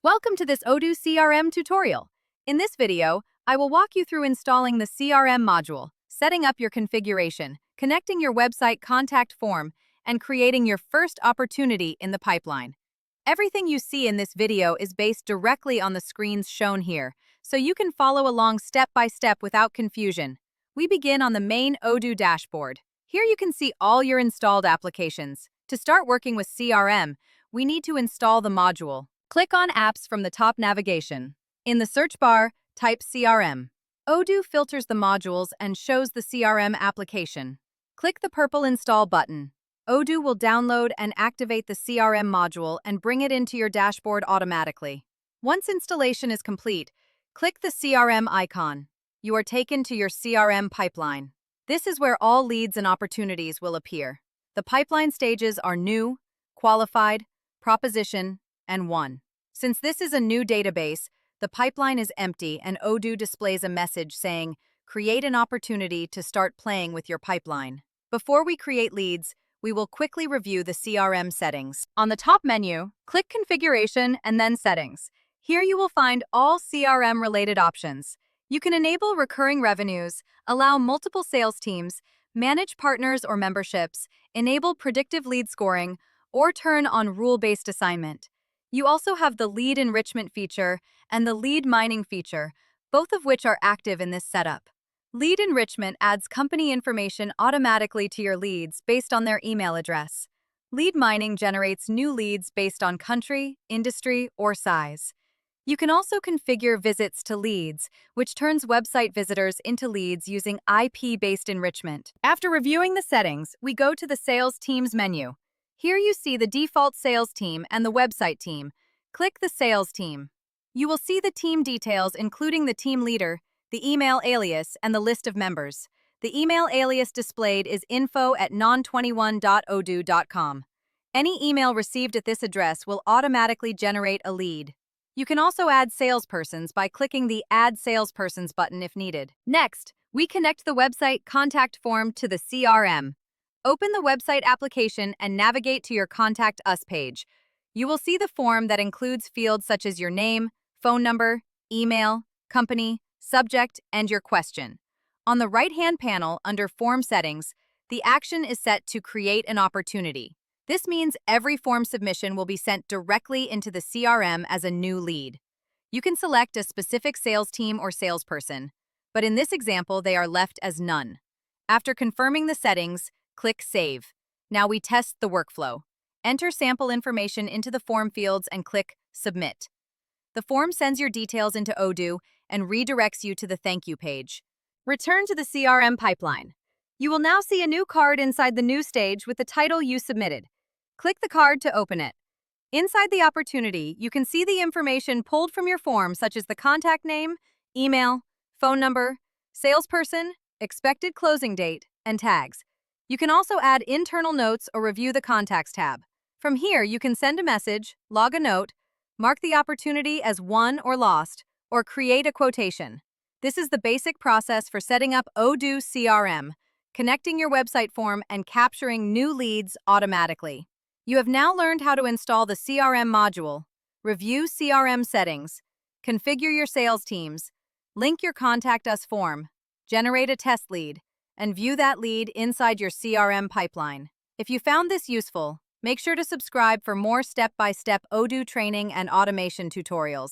Welcome to this Odoo CRM tutorial. In this video, I will walk you through installing the CRM module, setting up your configuration, connecting your website contact form, and creating your first opportunity in the pipeline. Everything you see in this video is based directly on the screens shown here, so you can follow along step by step without confusion. We begin on the main Odoo dashboard. Here you can see all your installed applications. To start working with CRM, we need to install the module. Click on Apps from the top navigation. In the search bar, type CRM. Odoo filters the modules and shows the CRM application. Click the purple Install button. Odoo will download and activate the CRM module and bring it into your dashboard automatically. Once installation is complete, click the CRM icon. You are taken to your CRM pipeline. This is where all leads and opportunities will appear. The pipeline stages are New, Qualified, Proposition, and Won. Since this is a new database, the pipeline is empty and Odoo displays a message saying, "Create an opportunity to start playing with your pipeline." Before we create leads, we will quickly review the CRM settings. On the top menu, click Configuration and then Settings. Here you will find all CRM-related options. You can enable recurring revenues, allow multiple sales teams, manage partners or memberships, enable predictive lead scoring, or turn on rule-based assignment. You also have the lead enrichment feature and the lead mining feature, both of which are active in this setup. Lead enrichment adds company information automatically to your leads based on their email address. Lead mining generates new leads based on country, industry, or size. You can also configure visits to leads, which turns website visitors into leads using IP-based enrichment. After reviewing the settings, we go to the Sales Teams menu. Here you see the default sales team and the website team. Click the sales team. You will see the team details including the team leader, the email alias, and the list of members. The email alias displayed is info@non21.odoo.com. Any email received at this address will automatically generate a lead. You can also add salespersons by clicking the Add Salespersons button if needed. Next, we connect the website contact form to the CRM. Open the website application and navigate to your Contact Us page. You will see the form that includes fields such as your name, phone number, email, company, subject, and your question. On the right-hand panel under Form Settings, the action is set to Create an Opportunity. This means every form submission will be sent directly into the CRM as a new lead. You can select a specific sales team or salesperson, but in this example, they are left as none. After confirming the settings, click Save. Now we test the workflow. Enter sample information into the form fields and click Submit. The form sends your details into Odoo and redirects you to the thank you page. Return to the CRM pipeline. You will now see a new card inside the new stage with the title you submitted. Click the card to open it. Inside the opportunity, you can see the information pulled from your form such as the contact name, email, phone number, salesperson, expected closing date, and tags. You can also add internal notes or review the Contacts tab. From here, you can send a message, log a note, mark the opportunity as won or lost, or create a quotation. This is the basic process for setting up Odoo CRM, connecting your website form and capturing new leads automatically. You have now learned how to install the CRM module, review CRM settings, configure your sales teams, link your Contact Us form, generate a test lead, and view that lead inside your CRM pipeline. If you found this useful, make sure to subscribe for more step-by-step Odoo training and automation tutorials.